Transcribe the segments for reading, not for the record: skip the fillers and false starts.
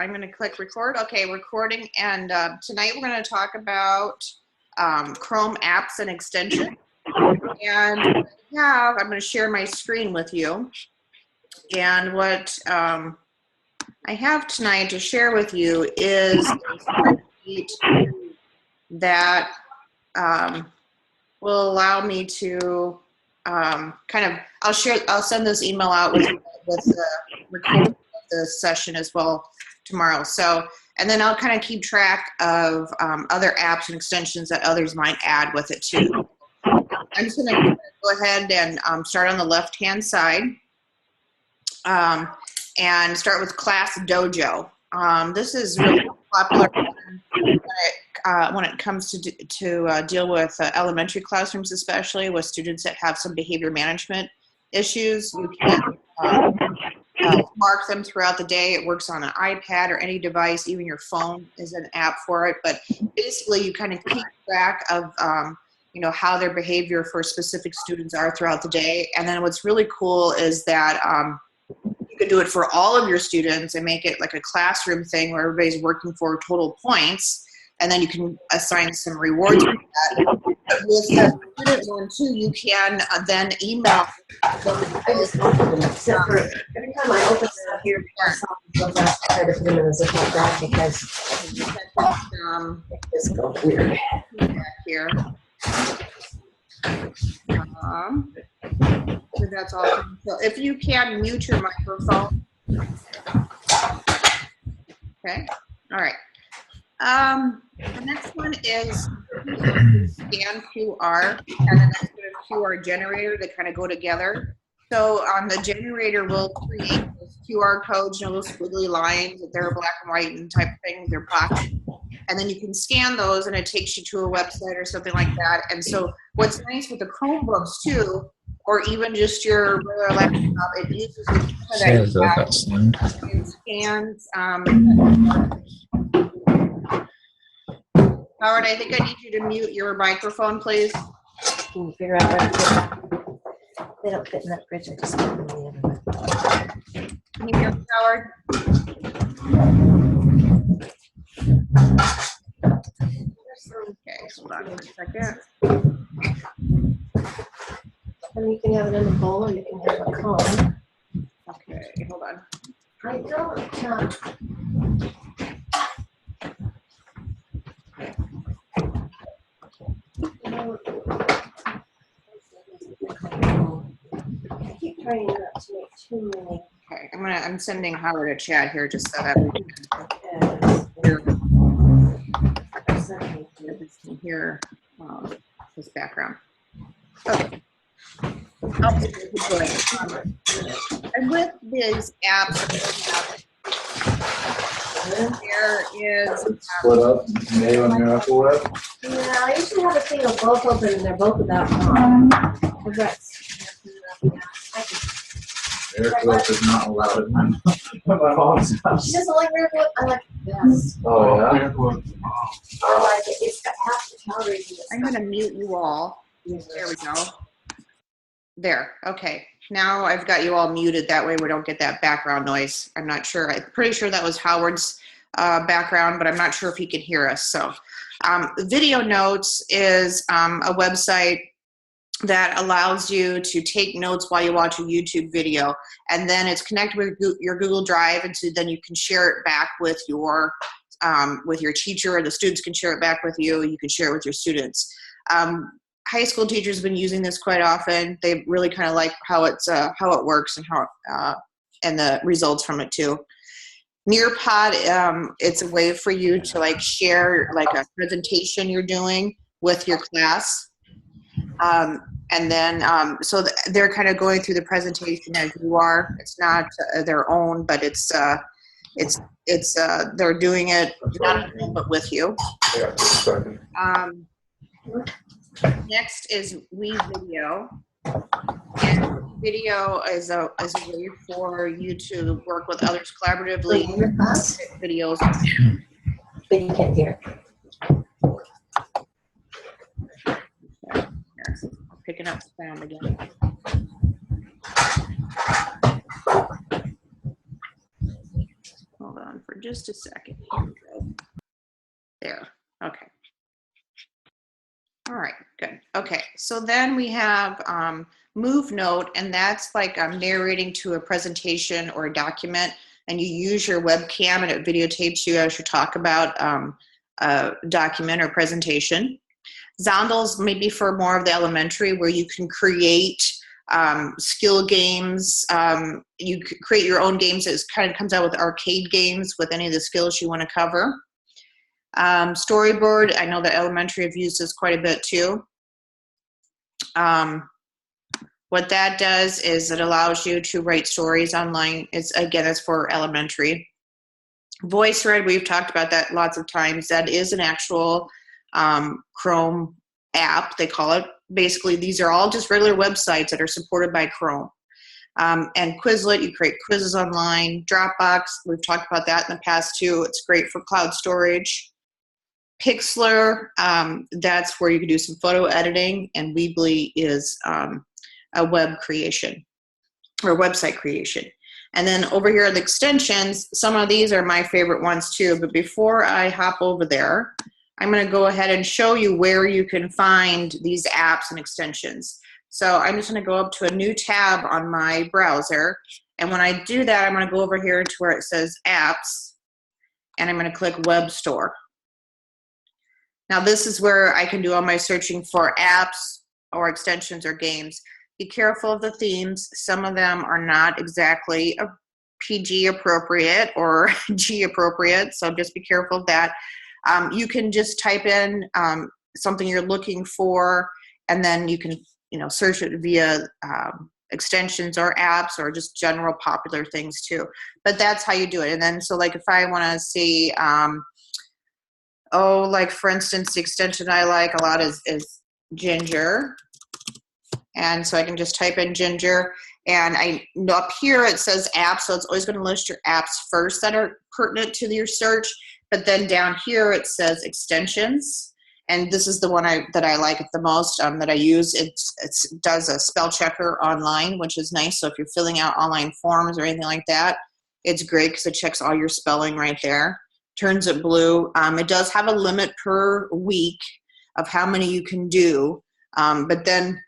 I'm going to click record. Okay, recording. And tonight we're going to talk about Chrome apps and extensions. And I'm going to share my screen with you. And what I have tonight to share with you is a spreadsheet that will allow me to I'll send this email out with the recording of the session as well tomorrow. So, and then I'll kind of keep track of other apps and extensions that others might add with it too. I'm just going to go ahead and start on the left-hand side and start with Class Dojo. This is really popular when it comes to deal with elementary classrooms, especially with students that have some behavior management issues. You can mark them throughout the day. It works on an iPad or any device. Even your phone is an app for it. But basically, you kind of keep track of how their behavior for specific students are throughout the day. And then what's really cool is that you can do it for all of your students and make it like a classroom thing where everybody's working for total points. And then you can assign some rewards for that. But with the student one too, you can then email. Except for every time I open it up here, I try to put them in a zip like that because it's go weird. Back here. So that's awesome. So if you can mute your microphone. Okay. All right. The next one is scan QR, and the next one is QR generator that kind of go together. So on the generator, we'll create those QR codes, those squiggly lines that they're black and white and type of thing, they're pocket. And then you can scan those and it takes you to a website or something like that. And so what's nice with the Chromebooks too, or even just your regular laptop, it uses the and scans. Howard, I think I need you to mute your microphone, please. Can you figure out where to put that? They don't fit in that fridge. I just put them in the other one. Can you hear me, Howard? Okay, hold on for a second. And you can have it in a bowl or you can have a cone. Okay, hold on. I don't. I keep trying not to make too many. Okay, I'm sending Howard a chat here just so that we can hear his background. Okay. And with these apps, there is split up mail on your Apple web. Yeah, I usually have a thing of both open and they're both about AirFlip is not allowed at my mom's house. She doesn't like AirFlip. I like it best. Oh yeah. I like it. It's got half the calories in it. I'm going to mute you all. There we go. There. Okay. Now I've got you all muted. That way we don't get that background noise. I'm not sure. I'm pretty sure that was Howard's background, but I'm not sure if he can hear us. So Video Notes is a website that allows you to take notes while you watch a YouTube video. And then it's connected with your Google Drive. And so then you can share it back with your teacher, or the students can share it back with you. You can share it with your students. High school teachers have been using this quite often. They really kind of like how it works and and the results from it too. Nearpod, it's a way for you to share a presentation you're doing with your class. And then so they're kind of going through the presentation as you are. It's not their own, but it's they're doing it not at home, but with you. Next is WeVideo. And video is a way for you to work with others collaboratively. Videos. But you can't hear. Picking up sound again. Hold on for just a second. Here we go. There. Okay. All right, good. Okay, so then we have Move Note, and that's like narrating to a presentation or a document, and you use your webcam and it videotapes you as you talk about a document or presentation. Zondals maybe for more of the elementary, where you can create skill games. You create your own games. It kind of comes out with arcade games with any of the skills you want to cover. Storyboard, I know that elementary have used this quite a bit too. What that does is it allows you to write stories online. It's for elementary. VoiceThread, we've talked about that lots of times. That is an actual Chrome app, they call it. Basically, these are all just regular websites that are supported by Chrome. And Quizlet, you create quizzes online. Dropbox, we've talked about that in the past too. It's great for cloud storage. Pixlr, that's where you can do some photo editing, and Weebly is a web creation or website creation. And then over here are the extensions. Some of these are my favorite ones too, but before I hop over there, I'm going to go ahead and show you where you can find these apps and extensions. So I'm just going to go up to a new tab on my browser, and when I do that, I'm going to go over here to where it says apps, and I'm going to click Web Store. Now this is where I can do all my searching for apps or extensions or games. Be careful of the themes. Some of them are not exactly PG appropriate or G appropriate, so just be careful of that. You can just type in something you're looking for, and then you can search it via extensions or apps or just general popular things too. But that's how you do it. And then so like if I want to see like for instance, the extension I like a lot is Ginger. And so I can just type in Ginger, and up here it says apps, so it's always going to list your apps first that are pertinent to your search. But then down here it says extensions, and this is the one that I like the most, that I use. It does a spell checker online, which is nice. So if you're filling out online forms or anything like that, it's great because it checks all your spelling right there. Turns it blue. It does have a limit per week of how many you can do, but then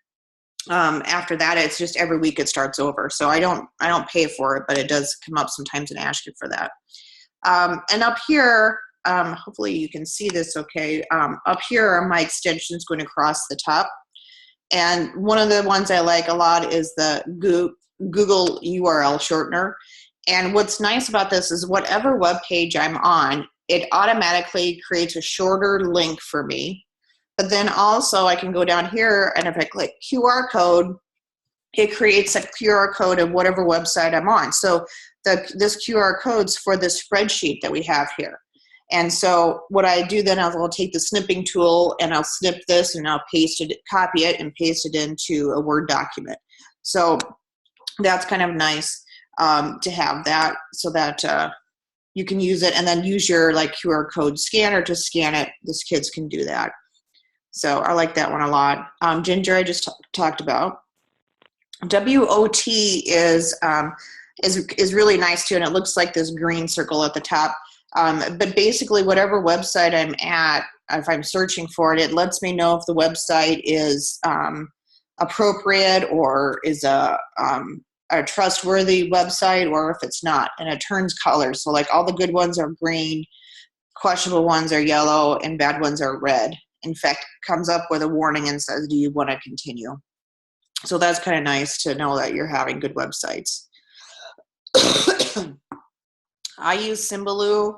after that, it's just every week it starts over. So I don't pay for it, but it does come up sometimes and ask you for that. And up here, hopefully you can see this okay. Up here are my extensions going across the top. And one of the ones I like a lot is the Google URL shortener. And what's nice about this is whatever web page I'm on, it automatically creates a shorter link for me. But then also I can go down here, and if I click QR code, it creates a QR code of whatever website I'm on. So this QR code's for the spreadsheet that we have here. And so what I do then is I'll take the snipping tool and I'll snip this and I'll copy it and paste it into a Word document. So that's kind of nice to have that, so that you can use it and then use your QR code scanner to scan it. These kids can do that. So I like that one a lot. Ginger I just talked about. WOT is really nice too, and it looks like this green circle at the top. But basically whatever website I'm at, if I'm searching for it, it lets me know if the website is appropriate or is a trustworthy website, or if it's not, and it turns colors. So like all the good ones are green, questionable ones are yellow, and bad ones are red. In fact, comes up with a warning and says, do you want to continue? So that's kind of nice to know that you're having good websites. I use Symbaloo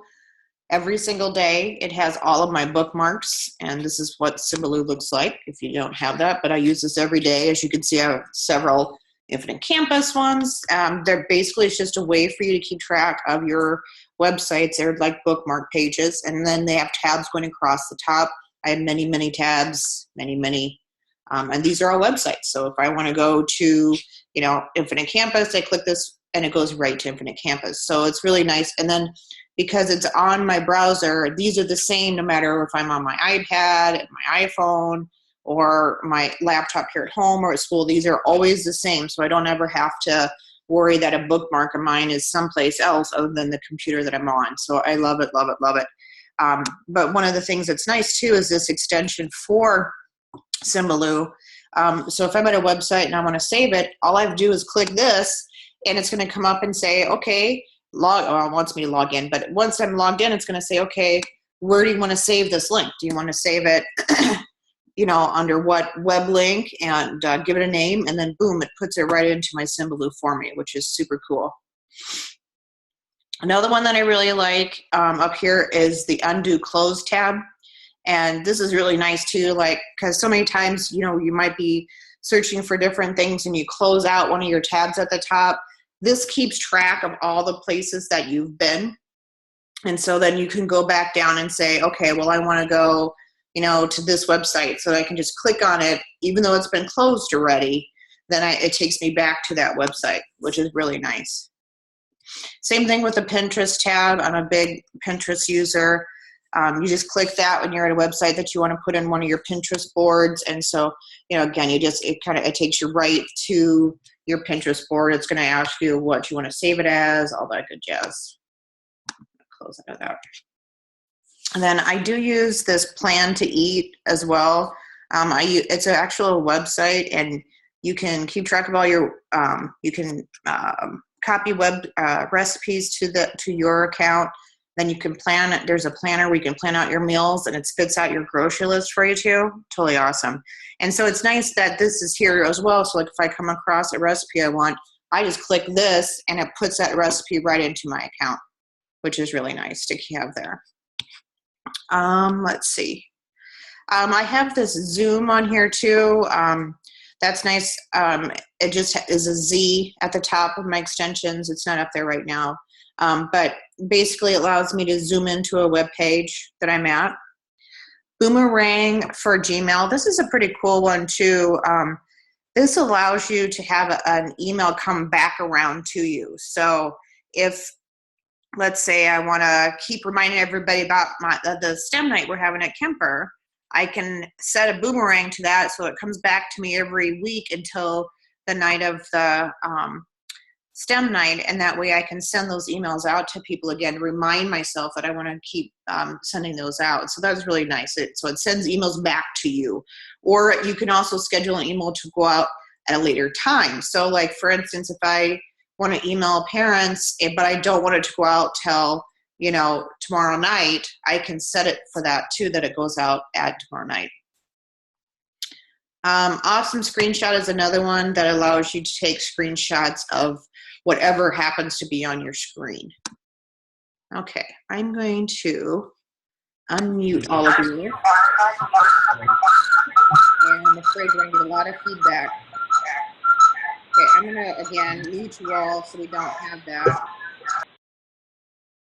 every single day. It has all of my bookmarks, and this is what Symbaloo looks like if you don't have that, but I use this every day. As you can see, I have several Infinite Campus ones. They're basically, it's just a way for you to keep track of your websites. They're like bookmark pages, and then they have tabs going across the top. I have many, many tabs, many, and these are all websites. So if I want to go to, Infinite Campus, I click this and it goes right to Infinite Campus. So it's really nice. And then because it's on my browser, these are the same no matter if I'm on my iPad, my iPhone, or my laptop here at home or at school. These are always the same. So I don't ever have to worry that a bookmark of mine is someplace else other than the computer that I'm on. So I love it, love it, love it. But one of the things that's nice too is this extension for Symbaloo. So if I'm at a website and I want to save it, all I have to do is click this, and it's going to come up and say, okay, it wants me to log in. But once I'm logged in, it's going to say, okay, where do you want to save this link? Do you want to save it, under what web link, and give it a name, and then boom, it puts it right into my Symbaloo for me, which is super cool. Another one that I really like up here is the undo close tab. And this is really nice too, like, because so many times, you might be searching for different things and you close out one of your tabs at the top. This keeps track of all the places that you've been. And so then you can go back down and say, okay, well, I want to go, to this website. So I can just click on it, even though it's been closed already, then it takes me back to that website, which is really nice. Same thing with the Pinterest tab. I'm a big Pinterest user. You just click that when you're at a website that you want to put in one of your Pinterest boards. And so, again, it takes you right to your Pinterest board. It's going to ask you what you want to save it as, all that good jazz. Close that out. And then I do use this Plan to Eat as well. It's an actual website, and you can keep track of all your, you can copy web recipes to your account. Then you can plan it. There's a planner where you can plan out your meals, and it spits out your grocery list for you too. Totally awesome. And so it's nice that this is here as well. So like if I come across a recipe I want, I just click this and it puts that recipe right into my account, which is really nice to have there. Let's see. I have this Zoom on here too. That's nice. It just is a Z at the top of my extensions. It's not up there right now. But basically it allows me to zoom into a web page that I'm at. Boomerang for Gmail. This is a pretty cool one too. This allows you to have an email come back around to you. So if, let's say I want to keep reminding everybody about the STEM night we're having at Kemper, I can set a boomerang to that so it comes back to me every week until the night of the STEM night, and that way I can send those emails out to people again, remind myself that I want to keep sending those out. So that's really nice. So it sends emails back to you. Or you can also schedule an email to go out at a later time. So like, for instance, if I want to email parents, but I don't want it to go out till, tomorrow night, I can set it for that too, that it goes out at tomorrow night. Awesome Screenshot is another one that allows you to take screenshots of whatever happens to be on your screen. Okay, I'm going to unmute all of you. And I'm afraid we're going to get a lot of feedback. Okay, I'm going to, again, mute you all so we don't have that.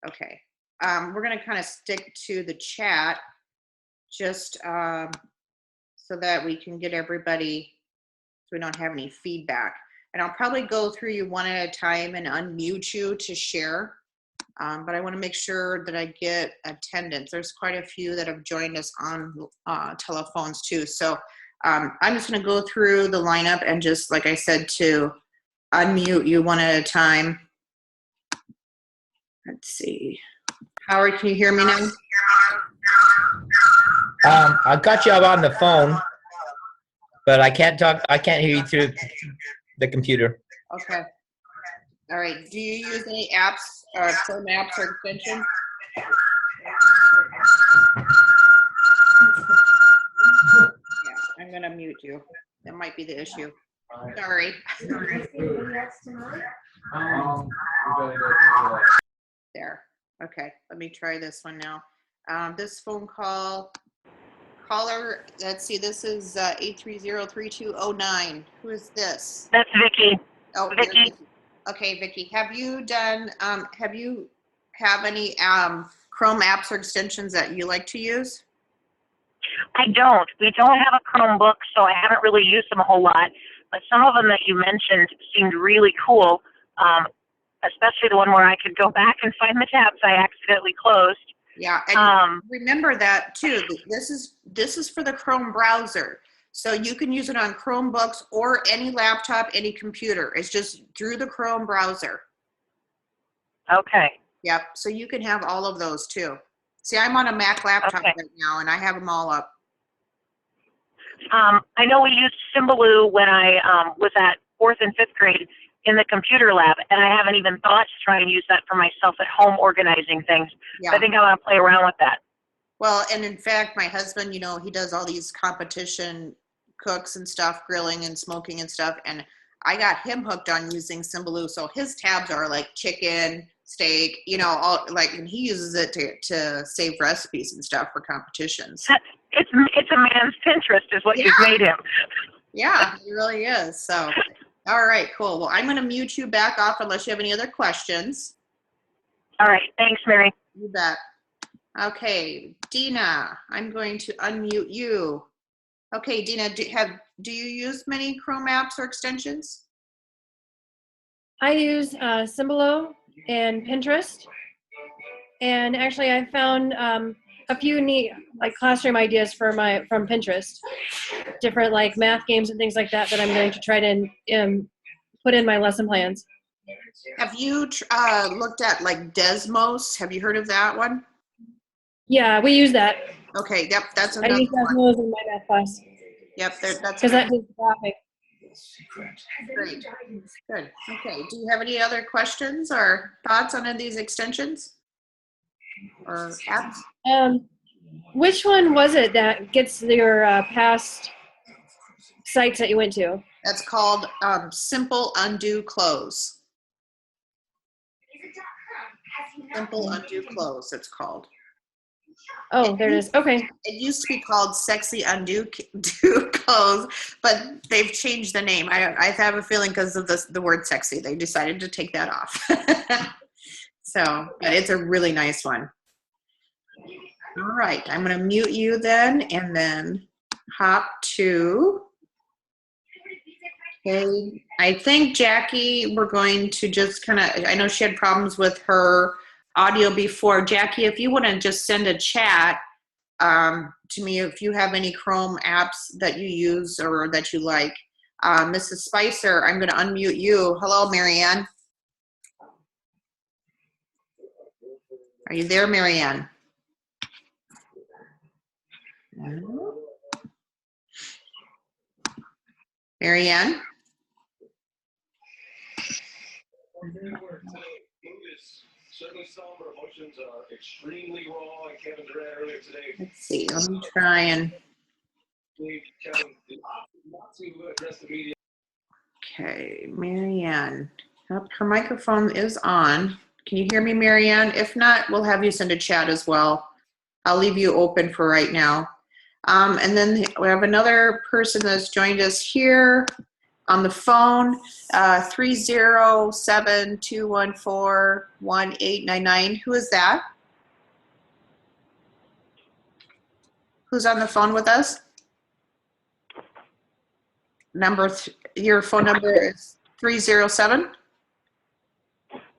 Okay, we're going to kind of stick to the chat just so that we can get everybody, so we don't have any feedback. And I'll probably go through you one at a time and unmute you to share. But I want to make sure that I get attendance. There's quite a few that have joined us on telephones too. So I'm just going to go through the lineup and just, like I said, to unmute you one at a time. Let's see. Howard, can you hear me now? I got you up on the phone, but I can't talk. I can't hear you through the computer. Okay. All right. Do you use any apps or Chrome apps or extensions? Yeah, I'm going to mute you. That might be the issue. Sorry. There. Okay. Let me try this one now. This phone call. Caller, let's see, this is 830-3209. Who is this? That's Vicki. Oh, Vicki. Okay, Vicki. Have you done, have any Chrome apps or extensions that you like to use? I don't. We don't have a Chromebook, so I haven't really used them a whole lot. But some of them that you mentioned seemed really cool, especially the one where I could go back and find the tabs I accidentally closed. Yeah, and remember that too. This is for the Chrome browser. So you can use it on Chromebooks or any laptop, any computer. It's just through the Chrome browser. Okay. Yep. So you can have all of those too. See, I'm on a Mac laptop Okay. right now and I have them all up. I know we used Symbaloo when I was at 4th and 5th grade in the computer lab, and I haven't even thought to try and use that for myself at home organizing things. Yeah. I think I want to play around with that. Well, and in fact, my husband, you know, he does all these competition cooks and stuff, grilling and smoking and stuff. And I got him hooked on using Symbaloo. So his tabs are like chicken, steak, you know, all like, and he uses it to save recipes and stuff for competitions. It's a man's Pinterest is what you've made him. Yeah, he really is. So, all right, cool. Well, I'm going to mute you back off unless you have any other questions. All right. Thanks, Mary. You bet. Okay, Dina, I'm going to unmute you. Okay, Dina, do you use many Chrome apps or extensions? I use Symbaloo and Pinterest, and actually I found a few neat like classroom ideas from Pinterest, different like math games and things like that that I'm going to try to put in my lesson plans. Have you looked at like Desmos? Have you heard of that one? Yeah, we use that. Okay, yep, that's I another use one. Desmos in my math class Yep, that's because that does graphic. great. Good. Okay, do you have any other questions or thoughts on any of these extensions or apps? Which one was it that gets your past sites that you went to? That's called Simple Undo Close. Simple Undo Close, it's called. Oh, there it is. Okay. It used to be called Sexy Undo Close, but they've changed the name. I have a feeling because of the word sexy, they decided to take that off. So, but it's a really nice one. All right, I'm going to mute you and then hop to, okay, I think Jackie, we're going to just kind of, I know she had problems with her audio before. Jackie, if you want to just send a chat to me if you have any Chrome apps that you use or that you like. Mrs. Spicer, I'm going to unmute you. Hello, Marianne. Are you there, Marianne? Marianne? Certainly some of our emotions are extremely raw, and Kevin Durant earlier today. Let's see, let me try and. Kevin did not to address the media. Okay, Marianne. Oh, her microphone is on. Can you hear me, Marianne? If not, we'll have you send a chat as well. I'll leave you open for right now. And then we have another person that's joined us here on the phone, 307-214-1899. Who is that? Who's on the phone with us? Your phone number is 307?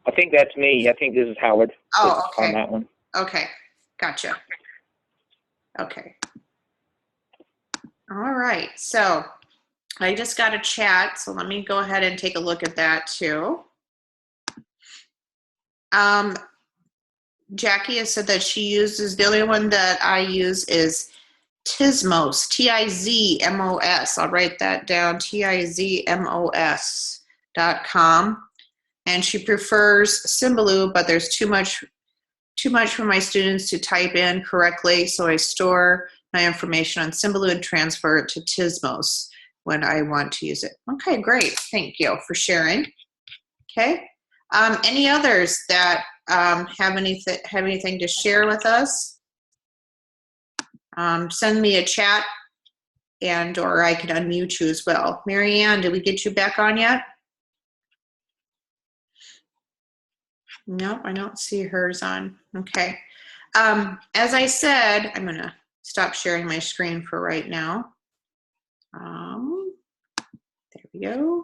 I think that's me. I think this is Howard. Oh, On okay. that one. Okay, gotcha. Okay. All right, so I just got a chat, so let me go ahead and take a look at that too. Jackie has said that she uses, the only one that I use is Tizmos, T-I-Z-M-O-S. I'll write that down, Tizmos.com. And she prefers Symbaloo, but there's too much for my students to type in correctly, so I store my information on Symbaloo and transfer it to Tizmos when I want to use it. Okay, great. Thank you for sharing. Okay. Any others that have anything to share with us? Send me a chat or I can unmute you as well. Marianne, did we get you back on yet? Nope, I don't see hers on. Okay. As I said, I'm going to stop sharing my screen for right now. There we go.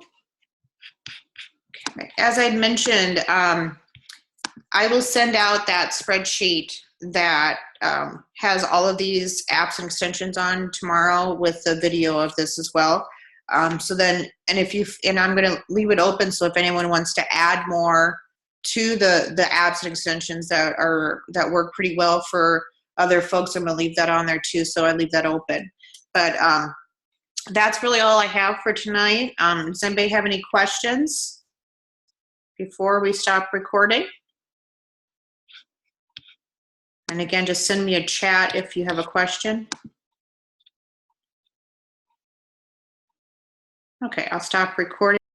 Okay. As I mentioned, I will send out that spreadsheet that has all of these apps and extensions on tomorrow with the video of this as well. So then, and I'm going to leave it open. So if anyone wants to add more to the apps and extensions that work pretty well for other folks, I'm going to leave that on there too. So I leave that open. But that's really all I have for tonight. Does anybody have any questions before we stop recording? And again, just send me a chat if you have a question. Okay, I'll stop recording.